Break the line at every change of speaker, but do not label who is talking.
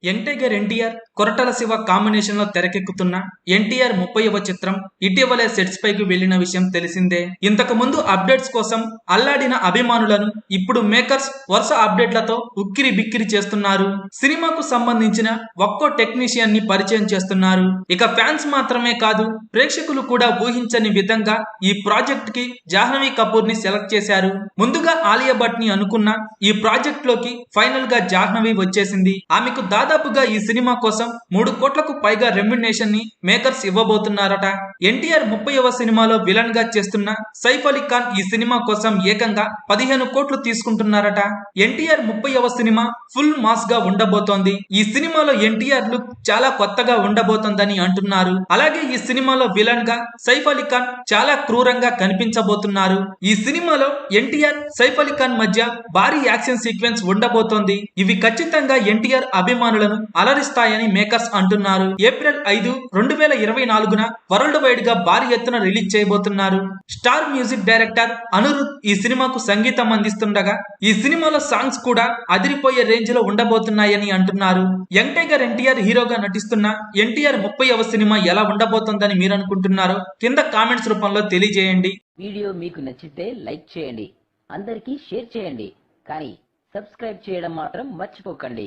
Young tiger NTR, Koratala Shiva combination లో తెరకెక్కుతున్న ఎన్టీఆర్ 30వ చిత్రం ఇటీవలే సెట్స్ పైకి వెళ్లిన విషయం తెలిసిందే. ఇంతకు ముందు అప్డేట్స్ కోసం అల్లాడిన అభిమానులను ఇప్పుడు మేకర్స్ వరుస అప్డేట్లతో ఉక్కిరి బిక్కిరి చేస్తున్నారు. సినిమాకు సంబంధించిన ఒక్కో టెక్నీషియన్ ని పరిచయం చేస్తున్నారు. ఇక ఫ్యాన్స్ మాత్రమే కాదు, ప్రేక్షకులు కూడా ఊహించని విధంగా ఈ ప్రాజెక్ట్ కి జాహ్నవి కపూర్ ని సెలెక్ట్ చేశారు. ముందుగా ఆలియా భట్ ని అనుకున్న ఈ ప్రాజెక్ట్ లోకి ఫైనల్ గా జాహ్నవి వచ్చేసింది. ఆమెకు దాదాపుగా ఈ సినిమా కోసం 3 కోట్లకు పైగా రెమ్యునేషన్ ని మేకర్స్ ఇవ్వబోతున్నారట. ఎన్టీఆర్ 30వ సినిమాలో విలన్ గా చేస్తున్న సైఫ్ అలీ ఖాన్ ఈ సినిమా కోసం ఏకంగా 15 కోట్లు తీసుకుంటున్నారట. ఎన్టీఆర్ 30వ సినిమా ఫుల్ మాస్ గా ఉండబోతోంది. ఈ సినిమాలో ఎన్టీఆర్ లుక్ చాలా కొత్తగా ఉండబోతోందని అంటున్నారు. అలాగే ఈ సినిమాలో విలన్ గా సైఫ్ అలీ ఖాన్ చాలా క్రూరంగా కనిపించబోతున్నారు. ఈ సినిమాలో ఎన్టీఆర్, సైఫ్ అలీ ఖాన్ మధ్య భారీ యాక్షన్ సీక్వెన్స్ ఉండబోతోంది. ఇవి ఖచ్చితంగా ఎన్టీఆర్ అభిమానులను అలరిస్తాయని మేకర్స్ అంటున్నారు. ఏప్రిల్ 5, 2024న వరల్డ్ వైడ్ గా భారీ ఎత్తున రిలీజ్ చేయబోతున్నారు. స్టార్ మ్యూజిక్ డైరెక్టర్ అనిరుద్ ఈ సినిమాకు సంగీతం అందిస్తుండగా ఈ సినిమాలో సాంగ్స్ కూడా అదిరిపోయే రేంజ్ లో ఉండబోతున్నాయని అంటున్నారు. యంగ్ టైగర్ ఎన్టీఆర్ హీరోగా నటిస్తున్న ఎన్టీఆర్ 30వ సినిమా ఎలా ఉండబోతోందని మీరు అనుకుంటున్నారో కింద కామెంట్స్ రూపంలో తెలియజేయండి.
వీడియో మీకు నచ్చితే లైక్ చేయండి, అందరికీ షేర్ చేయండి, కానీ సబ్స్క్రైబ్ చేయడం మాత్రం మర్చిపోకండి.